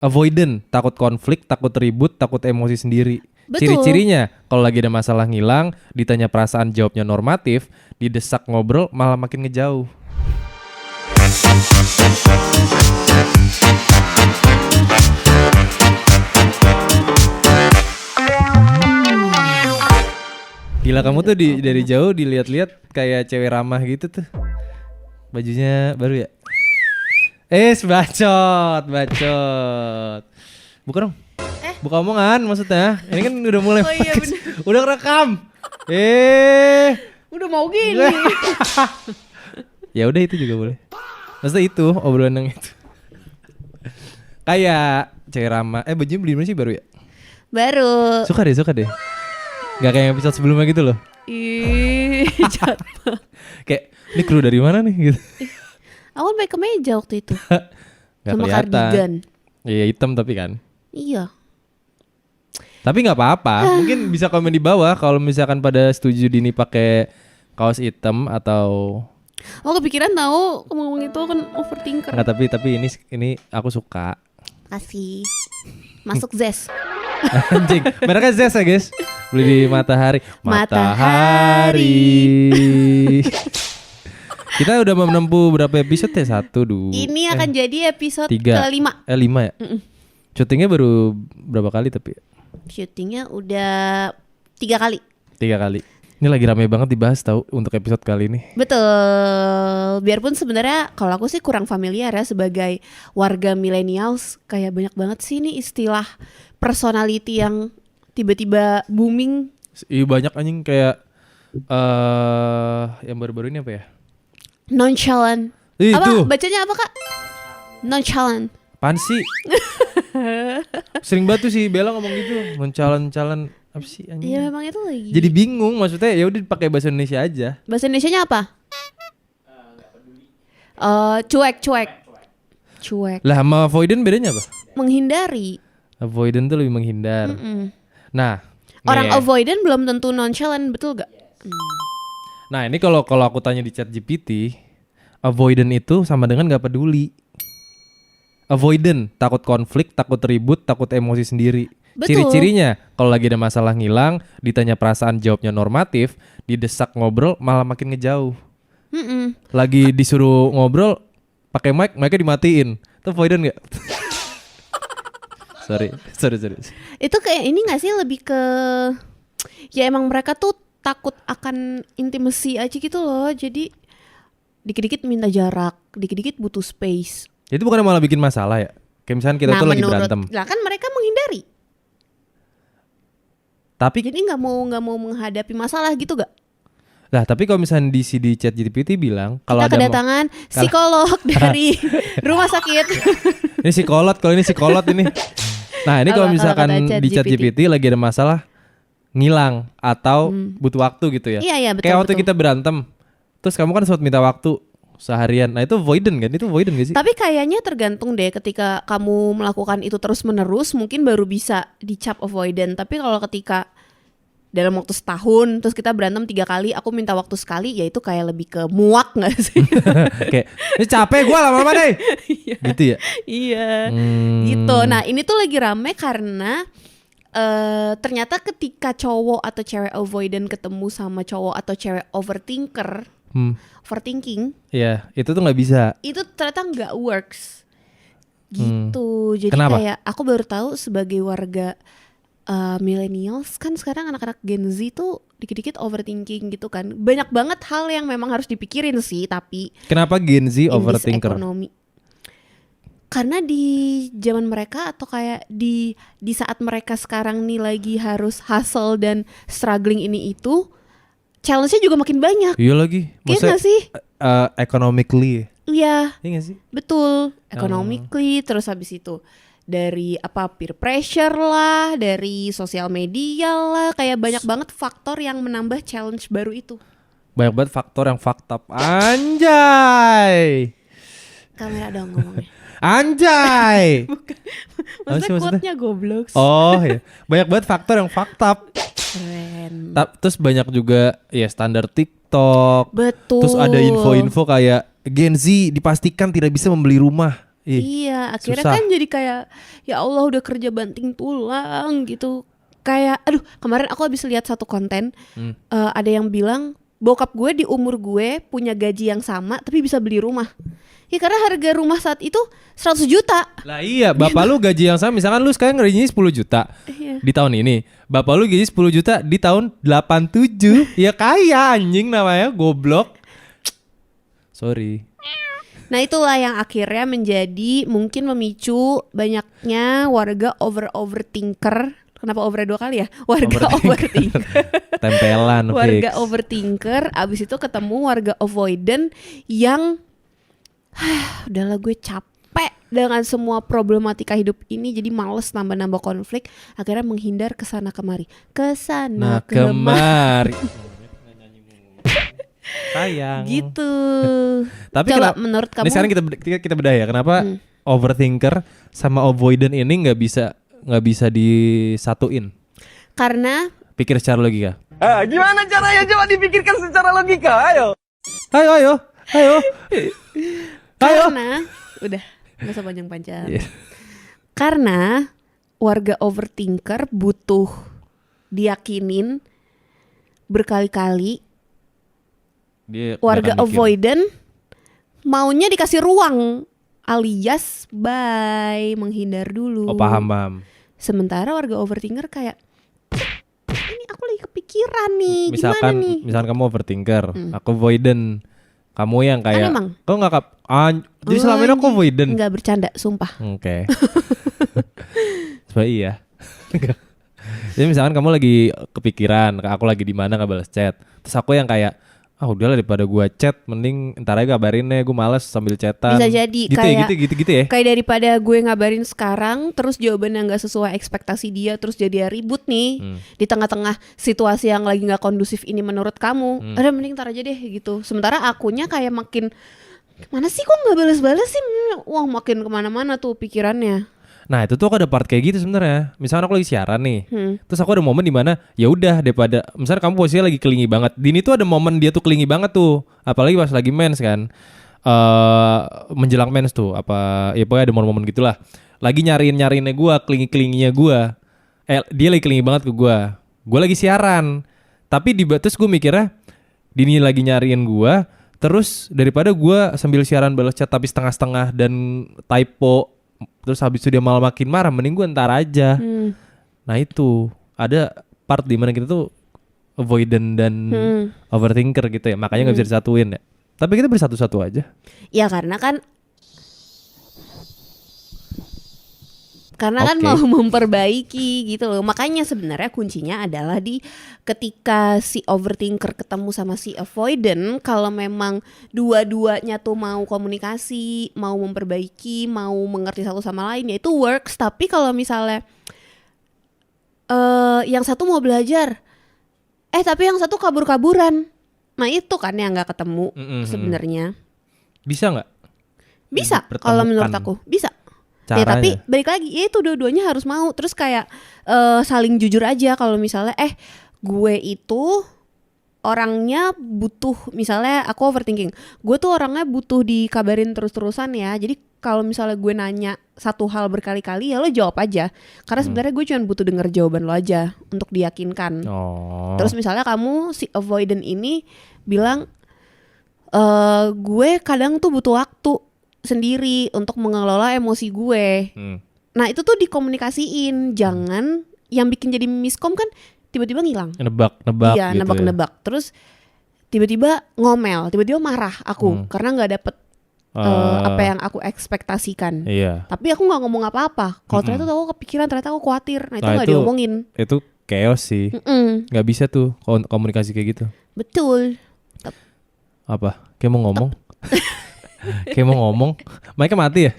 Avoidant, takut konflik, takut ribut, takut emosi sendiri. Betul. Ciri-cirinya kalau lagi ada masalah ngilang, ditanya perasaan jawabnya normatif, didesak ngobrol malah makin ngejauh. Gila, kamu tuh dari jauh dilihat-lihat kayak cewek ramah gitu tuh. Bajunya baru ya? Bacot. Buka dong. Buka omongan maksudnya. Ini kan udah mulai. Oh iya bener. Udah rekam. Udah mau gini. Ya udah, itu juga boleh. Maksudnya itu obrolan yang itu. Kayak cewek ramah. Bajunya beli mana sih baru ya? Baru. Suka deh. Gak kayak episode sebelumnya gitu loh. Ih, jahat banget. Kayak ini kru dari mana nih gitu. Aku kan pakai kemeja waktu itu. Gak Sama kelihatan. kardigan. Iya, hitam tapi kan. Iya. Tapi nggak apa-apa. Mungkin bisa komen di bawah kalau misalkan pada setuju Dini pakai kaos hitam atau Oh kepikiran tahu ngomong itu kan overthinker. enggak, tapi ini aku suka. Kasih. Masuk Zes. Anjing, mereknya Zest ya guys. Beli di Matahari. Kita udah menempuh berapa episode ya? 1, 2. Ini akan jadi episode 3. ke-5. 5 ya? Syutingnya baru berapa kali tapi? Syutingnya udah 3 kali. 3 kali. Ini lagi rame banget dibahas tahu untuk episode kali ini. Betul. Biarpun sebenarnya kalau aku sih kurang familiar ya sebagai warga millennials, kayak banyak banget sih ini istilah personality yang tiba-tiba booming. Iya banyak anjing kayak yang baru-baru ini apa ya? Nonchalant. Itu. Apa bacanya apa Kak? Nonchalant. Apaan sih? Sering banget tuh si Bella ngomong gitu. Nonchalant apa sih anjing? Iya memang itu lagi. Jadi bingung, maksudnya ya udah pakai bahasa Indonesia aja. Bahasa Indonesianya apa? Cuek. Lah sama avoidant bedanya apa? Menghindari. Avoidant tuh lebih menghindar. Nah, Orang nih. avoidant belum tentu nonchalant, betul gak? Nah, ini kalau aku tanya di ChatGPT, avoidant itu sama dengan nggak peduli. Avoidant, takut konflik, takut ribut, takut emosi sendiri. Betul. Ciri-cirinya kalau lagi ada masalah ngilang, ditanya perasaan jawabnya normatif, didesak ngobrol malah makin ngejauh. Lagi disuruh ngobrol pakai mic-nya dimatiin. Itu avoidant nggak? Sorry. Itu kayak ini gak sih lebih ke ya emang mereka tuh takut akan intimacy aja gitu loh. Jadi dikit-dikit minta jarak, dikit-dikit butuh space. Itu bukan malah bikin masalah ya? Kayak misalkan kita tuh lagi berantem. Lah kan mereka menghindari. Tapi Jadi nggak mau menghadapi masalah gitu gak? lah, tapi kalau misalnya di ChatGPT bilang kalau Kita ada kedatangan psikolog dari rumah sakit. ini psikolog, kalau ini psikolog ini. Nah, ini kalau Apa, misalkan kalau kata di ChatGPT? ChatGPT lagi ada masalah ngilang atau butuh waktu gitu ya. Iya, betul. Kayak waktu betul. kita berantem. Terus kamu kan sempat minta waktu seharian. Nah, itu avoidant kan? Itu avoidant gak sih? Tapi kayaknya tergantung deh, ketika kamu melakukan itu terus-menerus mungkin baru bisa dicap avoidant. Tapi kalau ketika dalam waktu setahun terus kita berantem 3 kali, aku minta waktu sekali, ya itu kayak lebih ke muak gak sih? Kayak ini capek gue lama-lama deh. Gitu ya. Iya, gitu. Nah ini tuh lagi rame karena ternyata ketika cowok atau cewek avoidant ketemu sama cowok atau cewek overthinking, Iya, itu tuh nggak bisa. itu ternyata nggak works. Gitu. Jadi Kenapa? kayak aku baru tahu sebagai warga millennials, kan sekarang anak-anak Gen Z tuh dikit-dikit overthinking gitu kan. Banyak banget hal yang memang harus dipikirin sih, tapi Kenapa Gen Z in this overthinker? economy. Karena di zaman mereka atau kayak di saat mereka sekarang nih lagi harus hustle dan struggling ini itu, challenge-nya juga makin banyak. Iya lagi. Iya gak sih? Economically. Iya, Iya gak sih? betul. Economically, terus habis itu dari peer pressure lah, dari sosial media lah, kayak banyak banget faktor yang menambah challenge baru itu. Banyak banget faktor yang fucked up. Anjay. Kamera dong ngomongnya. Anjay. Maksudnya maksudnya? quote-nya goblok. Oh ya. Banyak banget faktor yang fucked up. Keren. Terus banyak juga ya standar TikTok. Betul. Terus ada info-info kayak Gen Z dipastikan tidak bisa membeli rumah. Iya, akhirnya susah. kan jadi kayak ya Allah udah kerja banting tulang gitu. Kayak aduh, kemarin aku habis lihat satu konten, ada yang bilang bokap gue di umur gue punya gaji yang sama tapi bisa beli rumah. Ya karena harga rumah saat itu 100 juta. Lah iya, bapak lu gaji yang sama, misalkan lu sekarang gajinya 10 juta Iya. di tahun ini. Bapak lu gaji 10 juta di tahun 87. Ya kaya anjing namanya, goblok. Sorry. Nah itulah yang akhirnya menjadi mungkin memicu banyaknya warga overthinker. Kenapa over 2 kali ya? Warga overthinker. Tempelan Warga fix. overthinker. Abis itu ketemu warga avoidant yang udahlah gue capek dengan semua problematika hidup ini, jadi males nambah-nambah konflik, akhirnya menghindar kesana kemari. Nah kemari. Sayang. Gitu. Tapi Coba kenapa, menurut kamu? ini sekarang kita bedah ya. Kenapa overthinker sama avoidant ini nggak bisa disatuin? Karena Pikir secara logika. Gimana caranya? Coba dipikirkan secara logika. Ayo. Ayo. Karena udah nggak usah panjang-panjang. Iya. Karena warga overthinker butuh diyakinin berkali-kali. Dia Warga kebanyakan mikir. avoidant maunya dikasih ruang, alias bye, menghindar dulu. Oh paham. Sementara warga overthinker kayak ini aku lagi kepikiran nih, Misalkan gimana nih? kamu overthinker, aku avoidant. Kamu yang kayak emang? kok nggak jadi selama ini aku avoidant. Enggak bercanda, sumpah. Oke. Coba iya. Jadi misalkan kamu lagi kepikiran, aku lagi di mana nggak balas chat. Terus aku yang kayak udahlah daripada gua chat mending entar aja kabarin deh, gue males sambil chatan. Bisa jadi gitu kayak gitu ya. Kayak daripada gue ngabarin sekarang terus jawabannya nggak sesuai ekspektasi dia, terus jadi ribut nih di tengah-tengah situasi yang lagi nggak kondusif ini menurut kamu. Udah mending ntar aja deh gitu. Sementara akunya kayak makin mana sih kok nggak balas-balas sih? Wah makin kemana-mana tuh pikirannya. Nah itu tuh aku ada part kayak gitu sebenarnya. Misalkan aku lagi siaran nih, terus aku ada momen di mana ya udah daripada misalnya kamu posisinya lagi kelingi banget. Dini tuh ada momen dia tuh kelingi banget tuh, apalagi pas lagi mens kan, menjelang mens tuh apa ya pokoknya ada momen-momen gitulah. Lagi nyariinnya gue, kelinginya gue, dia lagi kelingi banget ke gue lagi siaran. Tapi terus gue mikirnya Dini lagi nyariin gue, terus daripada gue sambil siaran balas chat tapi setengah-setengah dan typo. Terus habis itu dia malah makin marah, mending gue ntar aja. Nah itu ada part di mana kita tuh avoidant dan overthinker gitu ya. Makanya nggak bisa disatuin ya. Tapi kita bersatu-satu aja. Ya karena kan kan mau memperbaiki gitu loh. Makanya sebenarnya kuncinya adalah di ketika si overthinker ketemu sama si avoidant, kalau memang dua-duanya tuh mau komunikasi, mau memperbaiki, mau mengerti satu sama lain, ya itu works. Tapi kalau misalnya yang satu mau belajar, tapi yang satu kabur-kaburan, nah itu kan yang nggak ketemu sebenarnya. Bisa nggak? Bisa kalau menurut aku bisa. Ya Caranya. tapi balik lagi ya itu dua-duanya harus mau. Terus kayak saling jujur aja kalau misalnya gue itu orangnya butuh, misalnya aku overthinking, gue tuh orangnya butuh dikabarin terus-terusan ya. Jadi kalau misalnya gue nanya satu hal berkali-kali ya lo jawab aja. Karena sebenarnya gue cuma butuh denger jawaban lo aja untuk diyakinkan. Terus misalnya kamu si avoidant ini bilang gue kadang tuh butuh waktu sendiri untuk mengelola emosi gue. Nah itu tuh dikomunikasiin. Jangan yang bikin jadi miskom kan tiba-tiba ngilang. Nebak Iya gitu nebak-nebak. Terus tiba-tiba ngomel, tiba-tiba marah aku karena nggak dapet apa yang aku ekspektasikan. Iya. Tapi aku nggak ngomong apa-apa. Kalau ternyata aku kepikiran, ternyata aku khawatir. Nah itu nggak itu diomongin. Itu chaos sih. Nggak bisa tuh komunikasi kayak gitu. Betul. Apa? Kayak mau ngomong? Kayak mau ngomong? Mereka mati ya?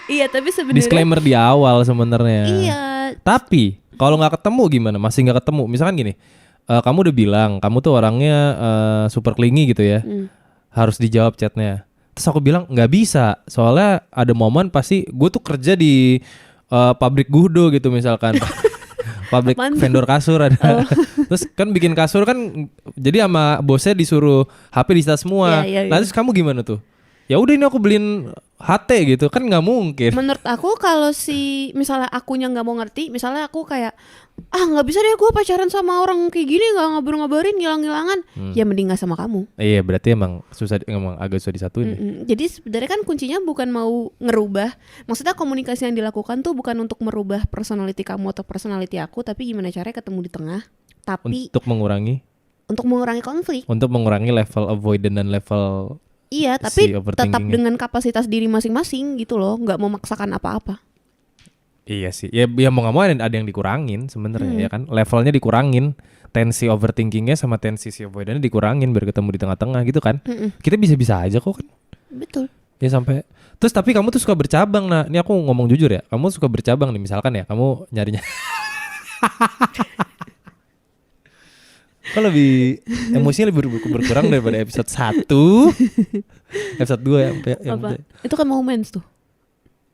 Iya tapi sebenarnya. Disclaimer di awal sebenarnya. Iya. Tapi kalau nggak ketemu gimana? Masih nggak ketemu? Misalkan gini, kamu udah bilang kamu tuh orangnya super clingy gitu ya, harus dijawab chatnya. Terus aku bilang nggak bisa, soalnya ada momen pasti gue tuh kerja di pabrik gudo gitu misalkan. Pabrik vendor kasur ada. Terus kan bikin kasur kan, jadi sama bosnya disuruh HP di semua. Iya. Nah terus kamu gimana tuh? Ya udah ini aku beliin HT gitu kan nggak mungkin. Menurut aku kalau si misalnya akunya nggak mau ngerti, misalnya aku kayak nggak bisa deh gue pacaran sama orang kayak gini, nggak ngabarin ngilang-ngilangan, ya mending nggak sama kamu. Iya berarti emang agak susah disatuin. Jadi sebenarnya kan kuncinya bukan mau ngerubah, maksudnya komunikasi yang dilakukan tuh bukan untuk merubah personality kamu atau personality aku, tapi gimana caranya ketemu di tengah, tapi Untuk mengurangi konflik. Untuk mengurangi level avoidant dan level Iya, si tapi tetap overthinkingnya. dengan kapasitas diri masing-masing gitu loh, nggak memaksakan apa-apa. Iya sih. Ya mau nggak mau ada yang dikurangin sebenarnya ya kan. Levelnya dikurangin. Tensi overthinkingnya sama tensi si avoidantnya dikurangin biar ketemu di tengah-tengah gitu kan. Kita bisa-bisa aja kok kan. Betul. Ya sampai terus tapi kamu tuh suka bercabang. Nah ini aku ngomong jujur ya. Kamu suka bercabang nih misalkan ya. Kamu nyarinya kok lebih emosinya lebih berkurang daripada episode 1. Episode 2 ya. Apa? Itu kan moments tuh.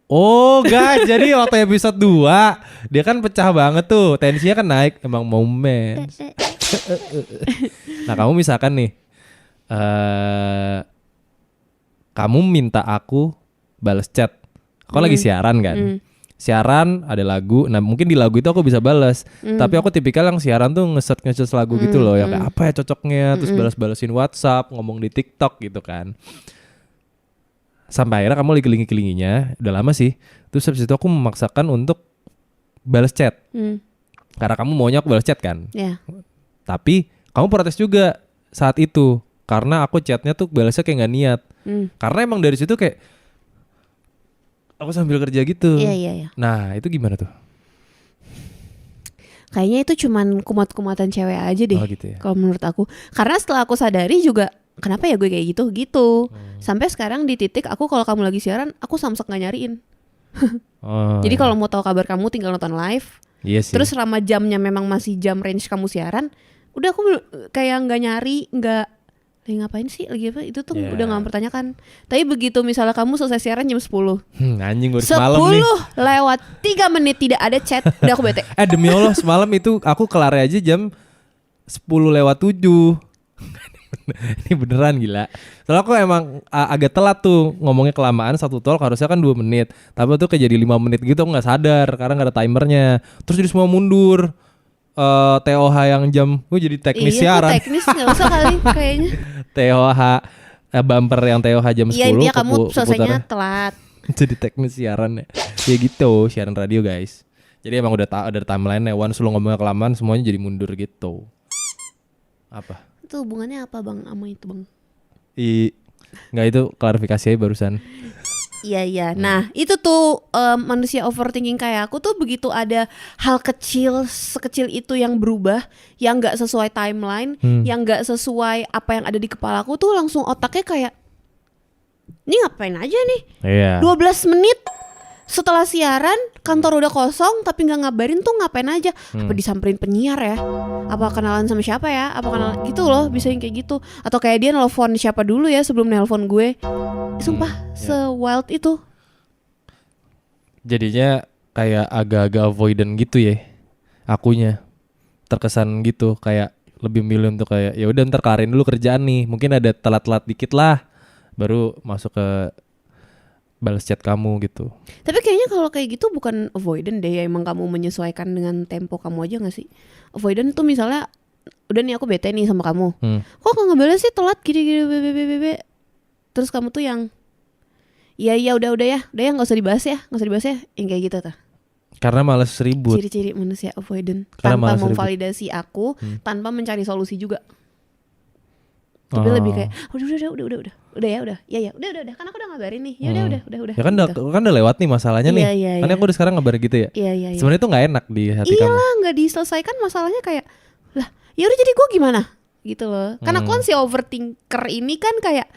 Oh guys, jadi waktu episode 2 dia kan pecah banget tuh, tensinya kan naik, emang momen. Nah kamu misalkan nih, kamu minta aku balas chat, aku lagi siaran kan, siaran ada lagu, nah mungkin di lagu itu aku bisa balas, tapi aku tipikal yang siaran tuh nge-search lagu gitu loh, yang kayak apa ya cocoknya, terus balas-balasin WhatsApp, ngomong di TikTok gitu kan. Sampai akhirnya kamu lagi kelingi-kelinginya, udah lama sih. Terus habis itu aku memaksakan untuk balas chat. Karena kamu maunya aku balas chat kan. Ya. Tapi kamu protes juga saat itu. Karena aku chatnya tuh balasnya kayak gak niat. Karena emang dari situ kayak aku sambil kerja gitu. Iya. Nah itu gimana tuh? Kayaknya itu cuman kumat-kumatan cewek aja deh. Oh gitu ya. Kalau menurut aku. Karena setelah aku sadari juga, kenapa ya gue kayak gitu. Sampai sekarang di titik aku kalau kamu lagi siaran, aku samsak gak nyariin. Jadi kalau mau tahu kabar kamu tinggal nonton live. Iya sih. Terus selama jamnya memang masih jam range kamu siaran, udah aku kayak nggak nyari, nggak lagi ngapain sih, lagi apa, itu tuh udah nggak mempertanyakan. Tapi begitu misalnya kamu selesai siaran jam 10, anjing baru semalam nih. 10 lewat 3 menit tidak ada chat, udah aku bete. Demi Allah semalam itu aku kelar aja jam 10 lewat 7. Ini beneran gila. Soalnya aku emang agak telat tuh, ngomongnya kelamaan, satu talk harusnya kan 2 menit. Tapi tuh kayak jadi 5 menit gitu, aku gak sadar karena gak ada timernya. Terus jadi semua mundur. TOH yang jam, jadi teknis siaran. Iya teknis gak usah kali kayaknya. TOH bumper yang TOH jam 10. Iya intinya kamu selesainya telat. Jadi teknis siaran ya. Ya gitu, siaran radio guys. Jadi emang udah ada timeline-nya. Once lu ngomongnya kelamaan semuanya jadi mundur gitu. Apa? Itu hubungannya apa bang sama itu bang? Nggak, itu klarifikasi aja barusan. Iya. Nah itu tuh manusia overthinking kayak aku tuh begitu ada hal kecil sekecil itu yang berubah, yang nggak sesuai timeline, yang nggak sesuai apa yang ada di kepala aku tuh langsung otaknya kayak, ini ngapain aja nih? Iya. 12 menit setelah siaran kantor udah kosong tapi nggak ngabarin tuh ngapain aja? Apa disamperin penyiar ya? Apa kenalan sama siapa ya? Apa kenalan gitu loh, bisa yang kayak gitu. Atau kayak dia nelfon siapa dulu ya sebelum nelfon gue. Sumpah se-wild itu. Jadinya kayak agak-agak avoidant gitu ya. Akunya terkesan gitu, kayak lebih milih untuk kayak ya udah ntar kelarin dulu kerjaan nih. Mungkin ada telat-telat dikit lah baru masuk ke balas chat kamu gitu. Tapi kayaknya kalau kayak gitu bukan avoidant deh ya, emang kamu menyesuaikan dengan tempo kamu aja gak sih? Avoidant tuh misalnya udah nih aku bete nih sama kamu, kok gak ngebalas sih, telat gini bebe. Terus kamu tuh yang iya udah ya nggak usah dibahas ya yang kayak gitu tuh. Karena malas ribut. Ciri-ciri manusia avoidant. Karena tanpa memvalidasi aku, tanpa mencari solusi juga. Tapi lebih kayak udah ya kan aku udah ngabarin nih, ya udah Ya kan gitu. udah lewat nih masalahnya nih. Iya. Kan aku udah sekarang ngabarin gitu ya. Iya. Sebenarnya itu nggak enak di hati kamu. Iyalah, nggak diselesaikan masalahnya kayak lah ya udah, jadi gue gimana gitu loh. Karena aku kan si overthinker ini kan kayak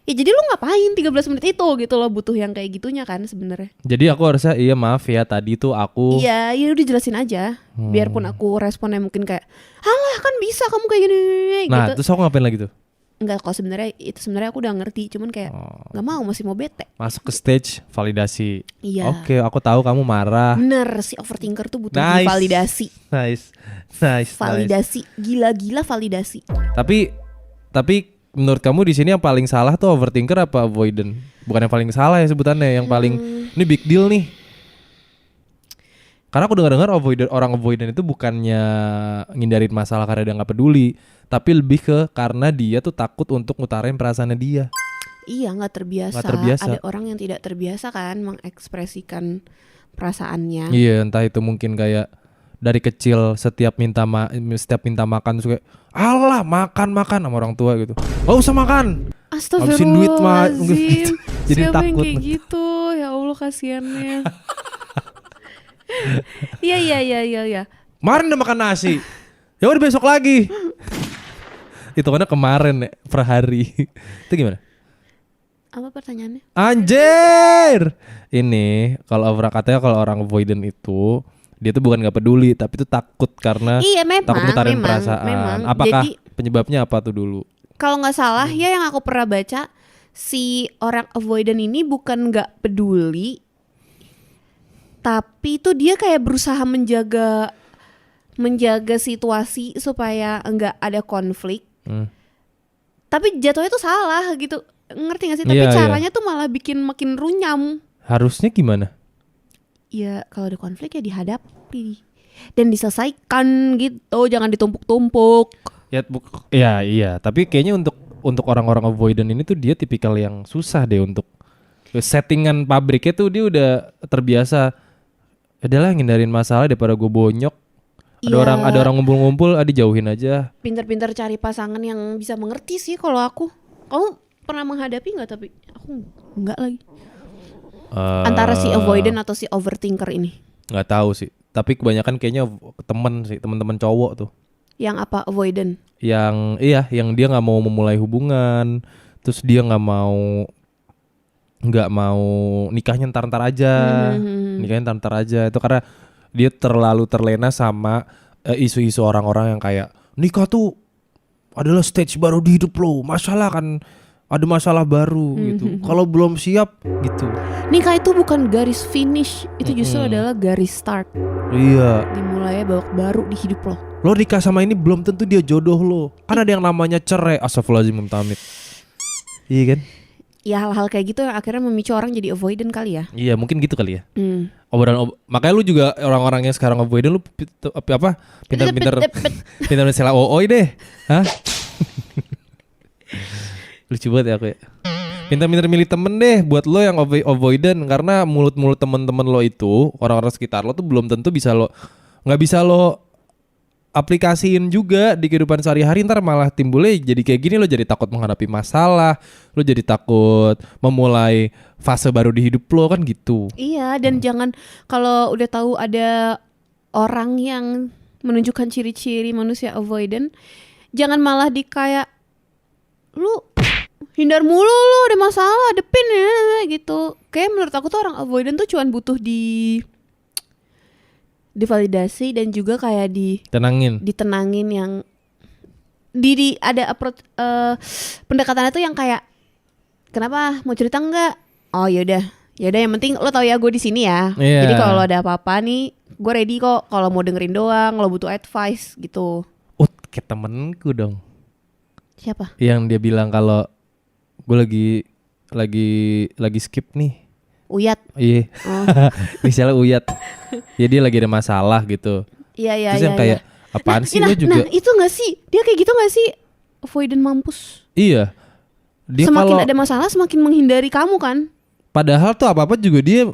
ya jadi lu ngapain 13 menit itu gitu loh, butuh yang kayak gitunya kan sebenarnya. Jadi aku harusnya maaf ya tadi tuh aku. Iya udah jelasin aja. Biarpun aku responnya mungkin kayak halah kan bisa kamu kayak gini Nah gitu. terus aku ngapain lagi tuh? Enggak, kok sebenarnya aku udah ngerti, cuman kayak nggak mau, masih mau bete. Masuk ke stage validasi. Iya. Oke, aku tahu kamu marah. Bener, si overthinker tuh butuh Nice. validasi. Nice. Validasi, gila-gila validasi. Tapi menurut kamu di sini yang paling salah tuh overthinker apa avoidant? Bukan yang paling salah ya sebutannya, yang paling ini big deal nih. Karena aku dengar orang avoidant itu bukannya ngindarin masalah karena dia nggak peduli, tapi lebih ke karena dia tuh takut untuk ngutarain perasaannya dia. Iya, nggak terbiasa. Ada orang yang tidak terbiasa kan mengekspresikan perasaannya. Iya, entah itu mungkin kayak dari kecil setiap minta makan terus kayak alah makan sama orang tua gitu. Gak usah makan. Habisin duit mah. Jadi siapa takut. yang kayak gitu? Ya Allah kasihannya. Iya. Kemarin udah makan nasi. Ya udah besok lagi. Itu karena kemarin ya, per hari. Itu gimana? Apa pertanyaannya? Anjir. Ini kalau orang avoidant itu dia tuh bukan nggak peduli, tapi tuh takut karena takut ngutarin perasaan. Memang. Apakah Jadi, penyebabnya apa tuh dulu? Kalau nggak salah ya yang aku pernah baca, si orang avoidant ini bukan nggak peduli, tapi tuh dia kayak berusaha menjaga situasi supaya nggak ada konflik. Tapi jatuhnya tuh salah gitu, ngerti gak sih? Tapi caranya tuh malah bikin makin runyam. Harusnya gimana? Ya kalau ada konflik ya dihadapi dan diselesaikan gitu, jangan ditumpuk-tumpuk. Ya iya, tapi kayaknya untuk orang-orang avoidant ini tuh dia tipikal yang susah deh untuk settingan pabriknya tuh dia udah terbiasa. Adalah ngindarin masalah daripada gue bonyok. Ada orang ngumpul-ngumpul, dijauhin aja. Pintar-pintar cari pasangan yang bisa mengerti sih kalau aku. Kamu pernah menghadapi nggak? Tapi aku nggak lagi. Antara si avoidant atau si overthinker ini? Nggak tahu sih. Tapi kebanyakan kayaknya teman-teman cowok tuh. Yang apa avoidant? Yang dia nggak mau memulai hubungan, terus dia nggak mau nikahnya ntar aja, itu karena dia terlalu terlena sama isu-isu orang-orang yang kayak nikah tuh adalah stage baru di hidup lo, masalah kan ada masalah baru gitu. Kalau belum siap gitu. Nikah itu bukan garis finish, itu justru adalah garis start. Iya. Dimulai babak baru di hidup lo. Lo nikah sama ini belum tentu dia jodoh lo. Kan ada yang namanya cerai. Astagfirullahaladzim amit. Iya kan? Ya hal-hal kayak gitu yang akhirnya memicu orang jadi avoidant kali ya. Iya mungkin gitu kali ya. Makanya lu juga orang-orang yang sekarang avoidant lu pintar misalnya OOI deh. Hah? Lucu banget ya aku ya. Pintar-pintar milih temen deh buat lo yang avoidant, karena mulut-mulut temen-temen lo itu, orang-orang sekitar lo tuh belum tentu nggak bisa lo aplikasiin juga di kehidupan sehari-hari. Ntar malah timbulnya jadi kayak gini, lo jadi takut menghadapi masalah, lo jadi takut memulai fase baru di hidup lo kan gitu. Iya, dan jangan kalau udah tahu ada orang yang menunjukkan ciri-ciri manusia avoidant, jangan malah kayak lu hindar mulu, lu ada masalah hadepin ya gitu. Kayak menurut aku tuh orang avoidant tuh cuman butuh divalidasi dan juga kayak ditenangin yang ada approach pendekatannya tuh yang kayak kenapa mau cerita enggak? Oh yaudah yang penting lo tau ya gue di sini ya. Yeah. Jadi kalau lo ada apa-apa nih gue ready kok. Kalau mau dengerin doang, lo butuh advice gitu. Kayak temenku dong. Siapa? Yang dia bilang kalau gue lagi skip nih. Uyat. Iya. Misalnya Uyat. Ya dia lagi ada masalah gitu. Iya. Terus yang kayak apaan sih lo juga? Nah itu gak sih? Dia kayak gitu gak sih? Avoidant mampus. Iya. Dia semakin ada masalah semakin menghindari kamu kan? Padahal tuh apa-apa juga dia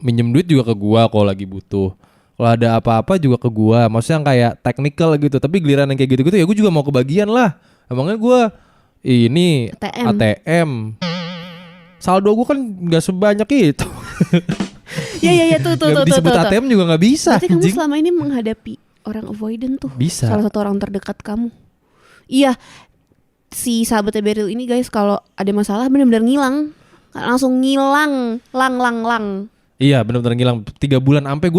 minjem duit juga ke gua kalau lagi butuh. Kalau ada apa-apa juga ke gua. Maksudnya yang kayak technical gitu. Tapi giliran yang kayak gitu-gitu ya gua juga mau kebagian lah. Emangnya gua ini ATM. Saldo gue kan gak sebanyak itu. Iya tuh. Disebut ATM juga gak bisa. Berarti kamu selama ini menghadapi orang avoidant tuh. Bisa. Salah satu orang terdekat kamu. Iya. Si sahabatnya Beryl ini guys, kalau ada masalah benar-benar ngilang. Langsung ngilang. Lang. Iya benar-benar ngilang. 3 bulan sampai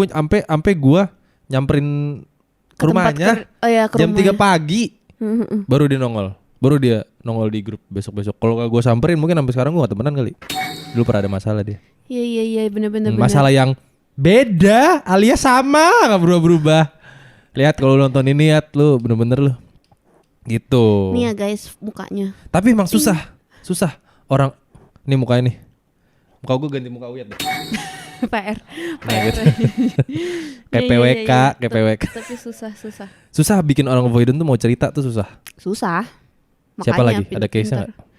gue nyamperin ke rumahnya ke jam rumahnya. 3 pagi. Baru dia nongol di grup besok-besok. Kalau gue samperin mungkin sampai sekarang gue gak temenan kali. Dulu pernah ada masalah dia. Iya bener-bener. Masalah yang beda alias sama, gak berubah-berubah. Lihat kalau nonton ini, lihat lu bener-bener lu. Gitu. Nih ya guys mukanya. Tapi emang susah orang. Ini mukanya nih. Muka gue ganti muka Uyat deh. PR. Nah, gitu. Kayak Iya, PWK, iya. kayak PWK. Tapi susah. Susah bikin orang avoidant tuh mau cerita tuh susah. Susah. Siapa lagi? Makanya Ada case-nya pinter-pinter. nggak?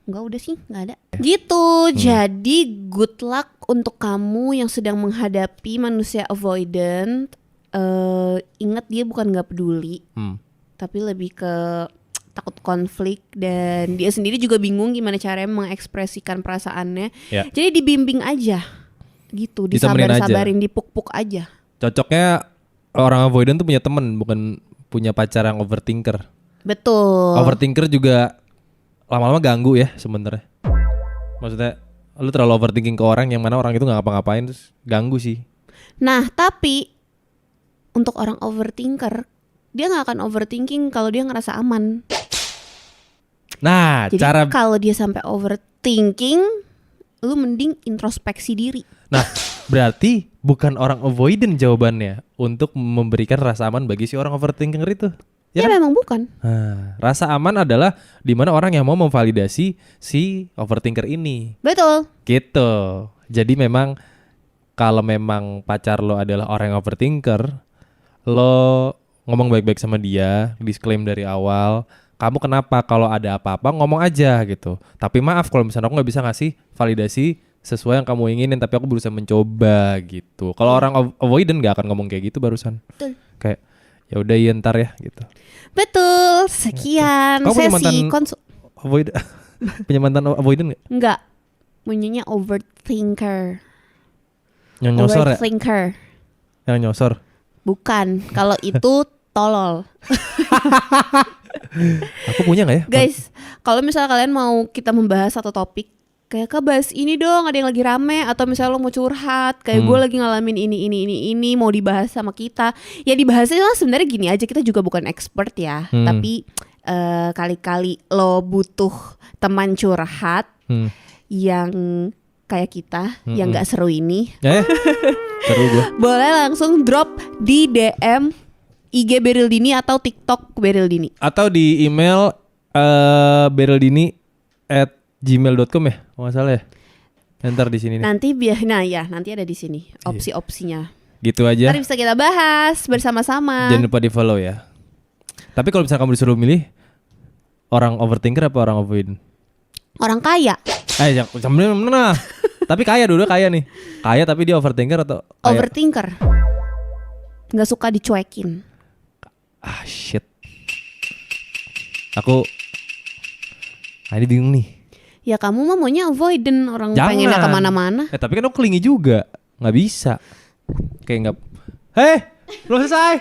Enggak, udah sih, enggak ada. Gitu. Jadi good luck untuk kamu yang sedang menghadapi manusia avoidant. Ingat dia bukan nggak peduli, tapi lebih ke takut konflik dan dia sendiri juga bingung gimana caranya mengekspresikan perasaannya. Ya. Jadi dibimbing aja, gitu, Ditemenin aja. disabar-sabarin, dipuk-puk aja. Cocoknya orang avoidant tuh punya temen, bukan punya pacar yang overthinker. Betul. Overthinker juga lama-lama ganggu ya sebenarnya. Maksudnya lu terlalu overthinking ke orang yang mana orang itu nggak ngapa-ngapain terus ganggu sih. Nah, tapi untuk orang overthinker, dia nggak akan overthinking kalau dia ngerasa aman. Nah, Jadi cara kalau dia sampai overthinking, lu mending introspeksi diri. Nah, berarti bukan orang avoidant jawabannya untuk memberikan rasa aman bagi si orang overthinker itu. Ya, kan? memang bukan. Nah, rasa aman adalah di mana orang yang mau memvalidasi si overthinker ini. Betul. Gitu. Jadi memang kalau memang pacar lo adalah orang yang overthinker, lo ngomong baik-baik sama dia, disclaim dari awal. Kamu kenapa? Kalau ada apa-apa ngomong aja gitu. Tapi maaf kalau misalnya aku nggak bisa ngasih validasi sesuai yang kamu inginin, tapi aku berusaha mencoba gitu. Kalau orang avoidant nggak akan ngomong kayak gitu barusan. Betul. Kayak ya udah iya ntar ya gitu. Betul. Sekian Kamu punya sesi mantan avoidant? Punya mantan avoidant nggak? Enggak. Punyanya overthinker. Yang nyosor ya? Overthinker. Yang nyosor. Bukan. Kalau itu tolol. Aku punya nggak ya? Guys, kalau misalnya kalian mau kita membahas satu topik, kayak Kak bahas ini dong, ada yang lagi rame, atau misalnya lo mau curhat, kayak gue lagi ngalamin ini, mau dibahas sama kita, ya dibahasnya lah. Sebenarnya gini aja, kita juga bukan expert ya, tapi kali-kali lo butuh teman curhat yang kayak kita, yang nggak seru ini, Seru gue. boleh langsung drop di DM IG Beryl Dini atau TikTok Beryl Dini. Atau di email beryldini@gmail.com ya, kalau nggak salah ya. Ntar di sini nih. Nanti nanti ada di sini opsi-opsinya. Gitu aja. Ntar bisa kita bahas bersama-sama. Jangan lupa di follow ya. Tapi kalau misalnya kamu disuruh milih orang overthinker apa orang avoidant? Orang kaya. Nah. Tapi kaya, dua-dua kaya nih. Kaya tapi dia overthinker atau kaya? Overthinker. Nggak suka dicuekin. Ah shit. Aku ini bingung nih. Ya kamu mah maunya avoidant, orang Jangan. pengennya kemana-mana. Tapi kan aku kelingi juga. Nggak bisa. Kayak nggak. Hei, belum selesai.